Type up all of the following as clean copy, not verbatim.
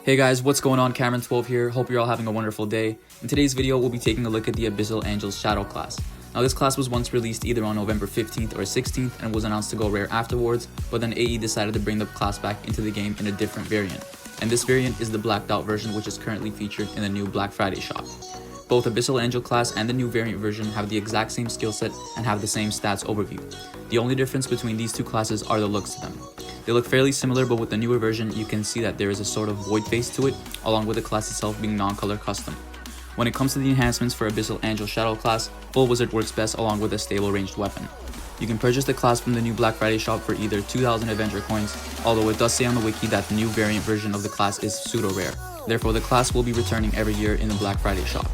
Hey guys, what's going on? Cameron12 here. Hope you're all having a wonderful day. In today's video, we'll be taking a look at the Abyssal Angels Shadow class. Now this class was once released either on November 15th or 16th and was announced to go rare afterwards, but then AE decided to bring the class back into the game in a different variant. And this variant is the blacked out version, which is currently featured in the new Black Friday shop. Both Abyssal Angel class and the new variant version have the exact same skill set and have the same stats overview. The only difference between these two classes are the looks to them. They look fairly similar, but with the newer version, you can see that there is a sort of void face to it, along with the class itself being non-color custom. When it comes to the enhancements for Abyssal Angel Shadow class, Full Wizard works best along with a stable ranged weapon. You can purchase the class from the new Black Friday shop for either 2,000 Avenger coins, although it does say on the wiki that the new variant version of the class is pseudo-rare. Therefore, the class will be returning every year in the Black Friday shop.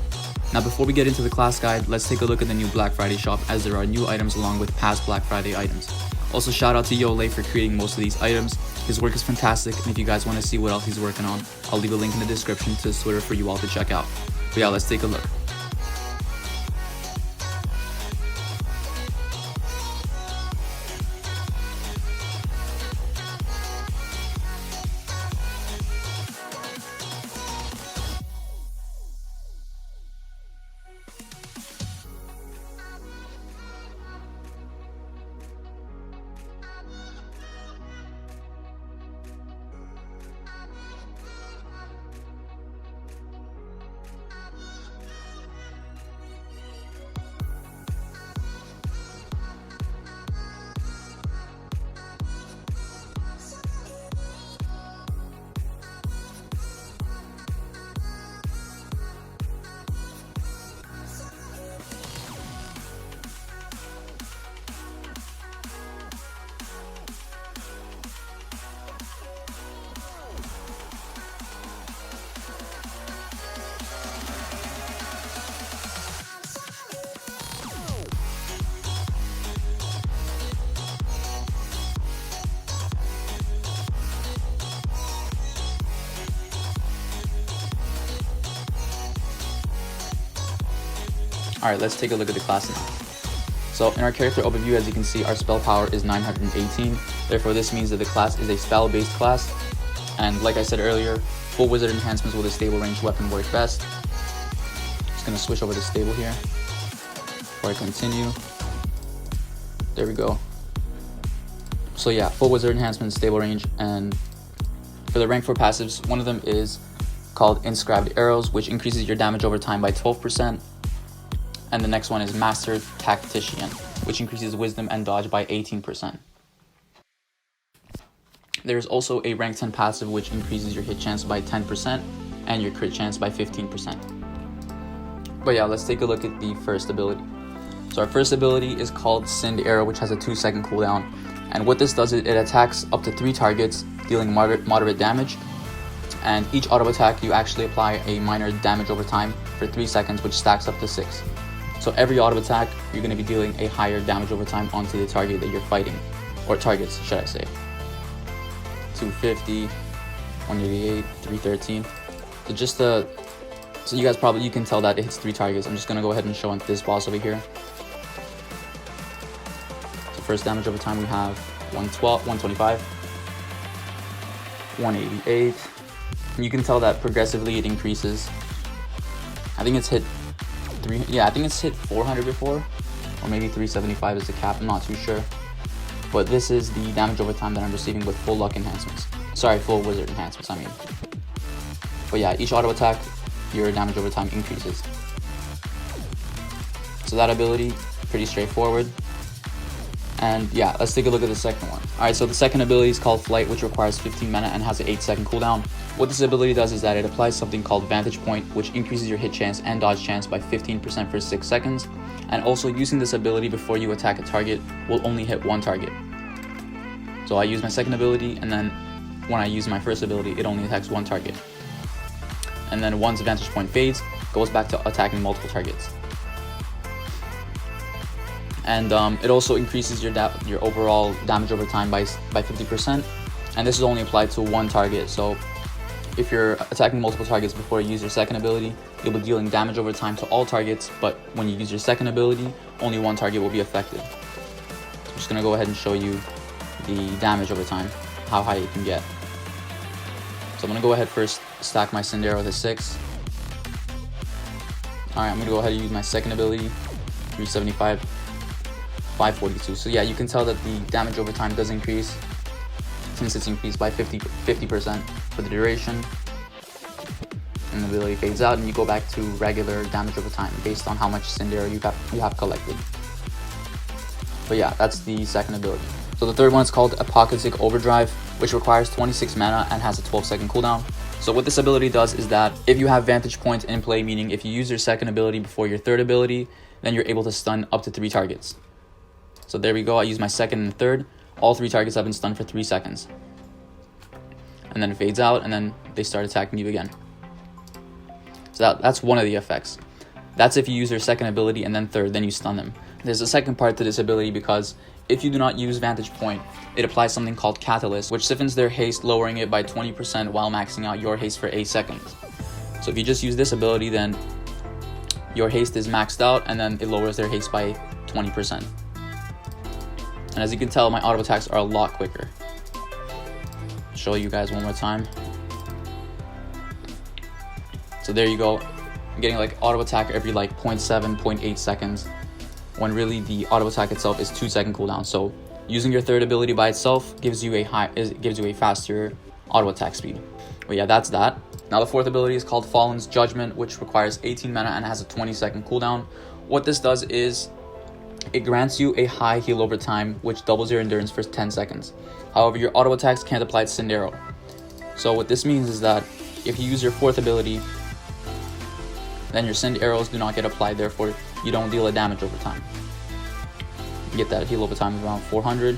Now before we get into the class guide, let's take a look at the new Black Friday shop, as there are new items along with past Black Friday items. Also shout out to Yole for creating most of these items. His work is fantastic, and if you guys want to see what else he's working on, I'll leave a link in the description to his Twitter for you all to check out. But yeah, let's take a look. Alright, let's take a look at the class now. So in our character overview, as you can see, our spell power is 918. Therefore, this means that the class is a spell-based class. And like I said earlier, full wizard enhancements with a stable ranged weapon work best. Just gonna switch over to stable here before I continue. There we go. So yeah, full wizard enhancements, stable range, and for the rank 4 passives, one of them is called Inscribed Arrows, which increases your damage over time by 12%. And the next one is Master Tactician, which increases wisdom and dodge by 18%. There's also a rank 10 passive, which increases your hit chance by 10% and your crit chance by 15%. But yeah, let's take a look at the first ability. So our first ability is called Send Arrow, which has a 2-second cooldown. And what this does is it attacks up to 3 targets, dealing moderate damage. And each auto attack, you actually apply a minor damage over time for 3 seconds, which stacks up to 6. So every auto attack, you're going to be dealing a higher damage over time onto the target that you're fighting, or targets, should I say. 250, 188, 313. So you guys you can tell that it hits 3 targets. I'm just going to go ahead and show on this boss over here. So first damage over time we have 112, 125, 188. And you can tell that progressively it increases. I think it's hit 400 before, or maybe 375 is the cap, I'm not too sure. But this is the damage over time that I'm receiving with full luck enhancements. Sorry, full wizard enhancements, I mean. But yeah, each auto attack, your damage over time increases. So that ability, pretty straightforward. And yeah, let's take a look at the second one. Alright, so the second ability is called Flight, which requires 15 mana and has an 8-second cooldown. What this ability does is that it applies something called Vantage Point, which increases your hit chance and dodge chance by 15% for 6 seconds. And also, using this ability before you attack a target will only hit 1 target. So I use my second ability, and then when I use my first ability, it only attacks 1 target. And then once Vantage Point fades, goes back to attacking multiple targets. And it also increases your overall damage over time by 50%, and this is only applied to 1 target. So if you're attacking multiple targets before you use your second ability, you'll be dealing damage over time to all targets, but when you use your second ability, only 1 target will be affected. So I'm just going to go ahead and show you the damage over time, how high it can get. So So I'm gonna go ahead first, stack my Send Arrow to 6. Alright, I'm gonna go ahead and use my second ability, 375, 542. So yeah, you can tell that the damage over time does increase, since it's increased by 50% for the duration. And the ability fades out, and you go back to regular damage over time based on how much Send Arrow you have collected. But yeah, that's the second ability. So the third one is called Apocalyptic Overdrive, which requires 26 mana and has a 12-second cooldown. So what this ability does is that if you have Vantage Point in play, meaning if you use your second ability before your third ability, then you're able to stun up to 3 targets. So there we go, I use my second and third. All 3 targets have been stunned for 3 seconds. And then it fades out, and then they start attacking you again. So that's one of the effects. That's if you use your second ability and then third, then you stun them. There's a second part to this ability, because if you do not use Vantage Point, it applies something called Catalyst, which siphons their haste, lowering it by 20% while maxing out your haste for 8 seconds. So if you just use this ability, then your haste is maxed out, and then it lowers their haste by 20%. And as you can tell, my auto attacks are a lot quicker. Show you guys one more time. So there you go. I'm getting like auto attack every like 0.7, 0.8 seconds, when really the auto attack itself is 2-second cooldown. So using your third ability by itself gives you a faster auto attack speed. But yeah, that's that. Now the fourth ability is called Fallen's Judgment, which requires 18 mana and has a 20-second cooldown. What this does is it grants you a high heal over time, which doubles your endurance for 10 seconds. However, your auto attacks can't apply to Send Arrow. So what this means is that if you use your fourth ability, then your Send Arrows do not get applied, therefore you don't deal a damage over time. You get that heal over time of around 400.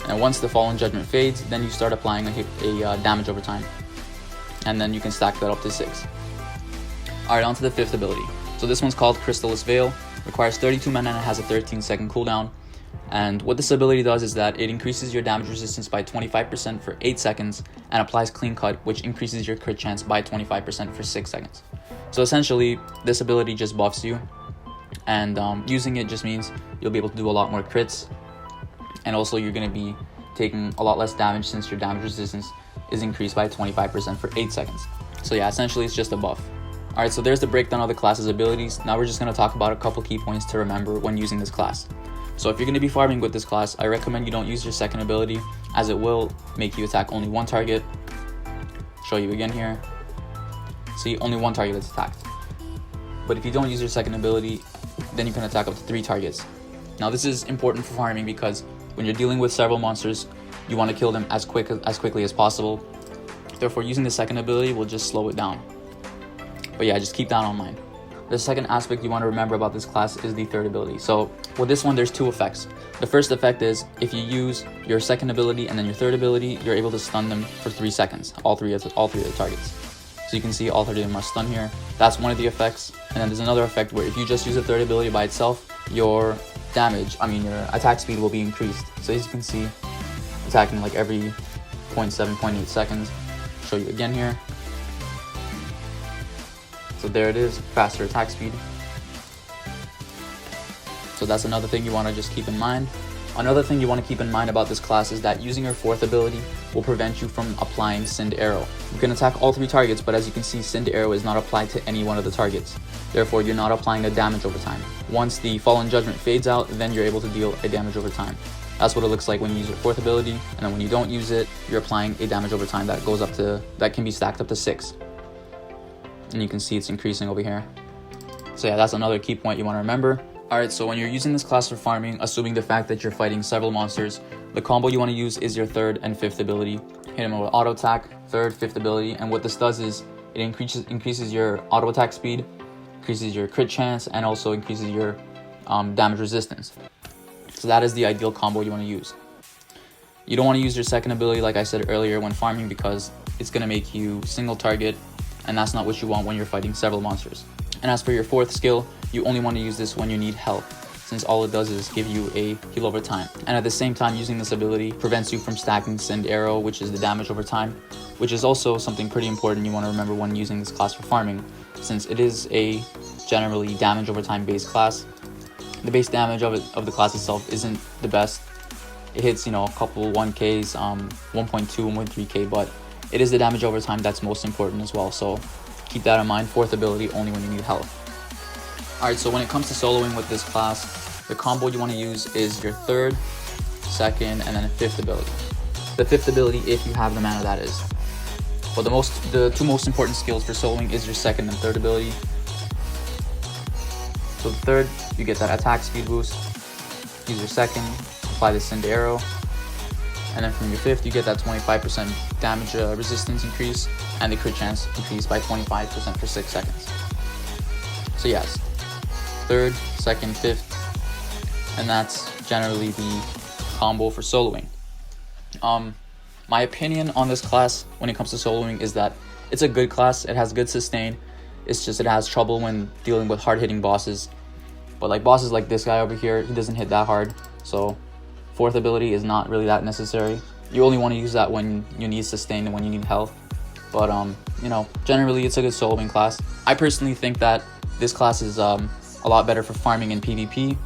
And once the Fallen Judgment fades, then you start applying a damage over time. And then you can stack that up to 6. Alright, on to the fifth ability. So this one's called Crystallis Veil. Requires 32 mana and it has a 13-second cooldown. And what this ability does is that it increases your damage resistance by 25% for 8 seconds and applies Clean Cut, which increases your crit chance by 25% for 6 seconds. So essentially, this ability just buffs you, and using it just means you'll be able to do a lot more crits, and also you're going to be taking a lot less damage since your damage resistance is increased by 25% for 8 seconds. So yeah, essentially it's just a buff. Alright, so there's the breakdown of the class's abilities. Now we're just going to talk about a couple key points to remember when using this class. So if you're going to be farming with this class, I recommend you don't use your second ability, as it will make you attack only 1 target. Show you again here. See, only 1 target is attacked. But if you don't use your second ability, then you can attack up to 3 targets. Now this is important for farming because when you're dealing with several monsters, you want to kill them as quickly as possible. Therefore, using the second ability will just slow it down. But yeah, just keep that in mind. The second aspect you want to remember about this class is the third ability. So with this one, there's 2 effects. The first effect is if you use your second ability and then your third ability, you're able to stun them for 3 seconds, all three of the targets. So you can see all 3 of them are stunned here. That's one of the effects. And then there's another effect where if you just use the third ability by itself, your your attack speed will be increased. So as you can see, attacking like every 0.7, 0.8 seconds. Show you again here. So there it is, faster attack speed. So that's another thing you want to just keep in mind. Another thing you want to keep in mind about this class is that using your fourth ability will prevent you from applying Send Arrow. You can attack all 3 targets, but as you can see, Send Arrow is not applied to any one of the targets. Therefore, you're not applying a damage over time. Once the Fallen Judgment fades out, then you're able to deal a damage over time. That's what it looks like when you use your fourth ability, and then when you don't use it, you're applying a damage over time that can be stacked up to 6. And you can see it's increasing over here. So yeah, that's another key point you want to remember. Alright, so when you're using this class for farming, assuming the fact that you're fighting several monsters, the combo you want to use is your third and fifth ability. Hit him with auto attack, third, fifth ability, and what this does is it increases your auto attack speed, increases your crit chance, and also increases your damage resistance. So that is the ideal combo you want to use. You don't want to use your second ability, like I said earlier, when farming, because it's going to make you single target, and that's not what you want when you're fighting several monsters. And as for your fourth skill, you only want to use this when you need health, since all it does is give you a heal over time. And at the same time, using this ability prevents you from stacking Send Arrow, which is the damage over time, which is also something pretty important you want to remember when using this class for farming, since it is a generally damage over time based class. The base damage of the class itself isn't the best. It hits, a couple 1Ks, 1.2, 1.3K, but it is the damage over time that's most important as well. So keep that in mind. Fourth ability only when you need health. Alright, so when it comes to soloing with this class, the combo you want to use is your third, second, and then a fifth ability. The fifth ability, if you have the mana, that is. But the two most important skills for soloing is your second and third ability. So the third, you get that attack speed boost. Use your second, apply the Send Arrow. And then from your fifth, you get that 25% damage resistance increase and the crit chance increase by 25% for 6 seconds. So yes, third, second, fifth, and that's generally the combo for soloing. My opinion on this class when it comes to soloing is that it's a good class. It has good sustain. It's just it has trouble when dealing with hard-hitting bosses. But like bosses like this guy over here, he doesn't hit that hard. So fourth ability is not really that necessary. You only want to use that when you need sustain and when you need health. But you know, generally it's a good soloing class. I personally think that this class is a lot better for farming in PvP.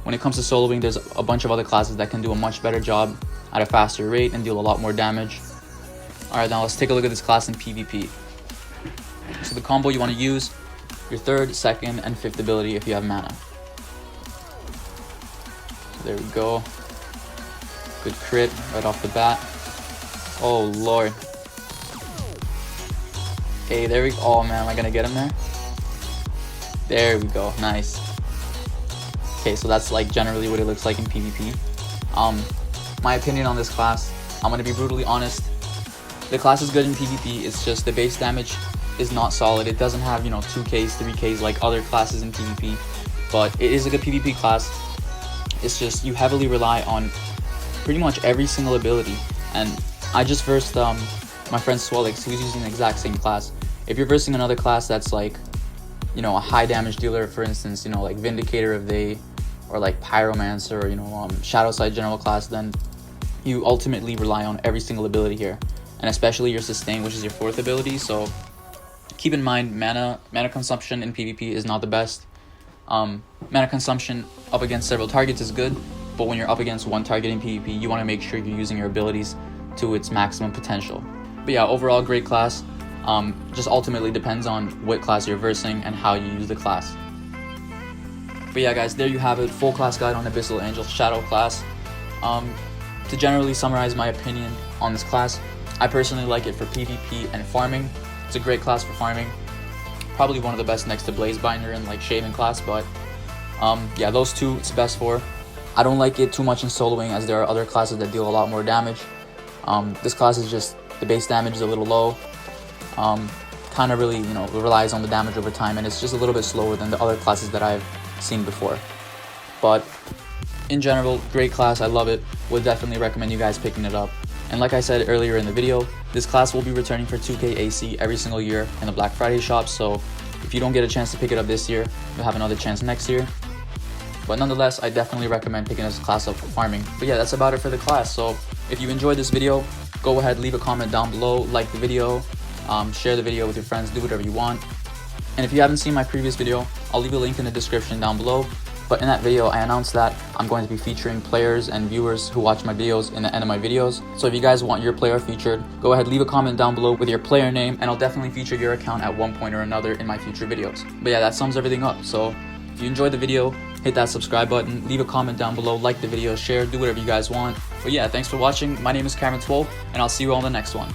When it comes to soloing, there's a bunch of other classes that can do a much better job at a faster rate and deal a lot more damage. Alright, now let's take a look at this class in PvP. So the combo you want to use, your third, second, and fifth ability if you have mana. So there we go. Good crit right off the bat. Oh lord. Hey, there we go. Oh man, am I gonna get him there? There we go, nice. Okay, so that's like generally what it looks like in PvP. My opinion on this class, I'm gonna be brutally honest. The class is good in PvP, it's just the base damage is not solid. It doesn't have, you know, 2Ks, 3Ks like other classes in PvP, but it is a good PvP class. It's just you heavily rely on pretty much every single ability. And I just versed my friend Swellix, who's using the exact same class. If you're versing another class that's like, you know, a high damage dealer, for instance, you know, like Vindicator of Day, or like Pyromancer, or you know, Shadow Side General class, then you ultimately rely on every single ability here, and especially your sustain, which is your fourth ability. So keep in mind, mana consumption in PvP is not the best. Mana consumption up against several targets is good, but when you're up against one target in PvP, you want to make sure you're using your abilities to its maximum potential. But yeah, overall great class. Just ultimately depends on what class you're versing and how you use the class. But yeah guys, there you have it, full class guide on Abyssal Angel Shadow class. To generally summarize my opinion on this class, I personally like it for PvP and farming. It's a great class for farming. Probably one of the best next to Blazebinder and like Shaman class, but yeah, those two it's best for. I don't like it too much in soloing as there are other classes that deal a lot more damage. This class is just, the base damage is a little low. Kind of really, you know, relies on the damage over time, and it's just a little bit slower than the other classes that I've seen before. But in general, great class, I love it. Would definitely recommend you guys picking it up. And like I said earlier in the video, this class will be returning for 2K AC every single year in the Black Friday shop, so if you don't get a chance to pick it up this year, you'll have another chance next year. But nonetheless, I definitely recommend picking this class up for farming. But yeah, that's about it for the class. So if you enjoyed this video, go ahead, leave a comment down below, like the video, share the video with your friends, do whatever you want. And if you haven't seen my previous video, I'll leave a link in the description down below. But in that video, I announced that I'm going to be featuring players and viewers who watch my videos in the end of my videos. So if you guys want your player featured, go ahead, leave a comment down below with your player name, and I'll definitely feature your account at one point or another in my future videos. But yeah, that sums everything up. So if you enjoyed the video, hit that subscribe button, leave a comment down below, like the video, share, do whatever you guys want. But yeah, thanks for watching. My name is Cameron12, and I'll see you all in the next one.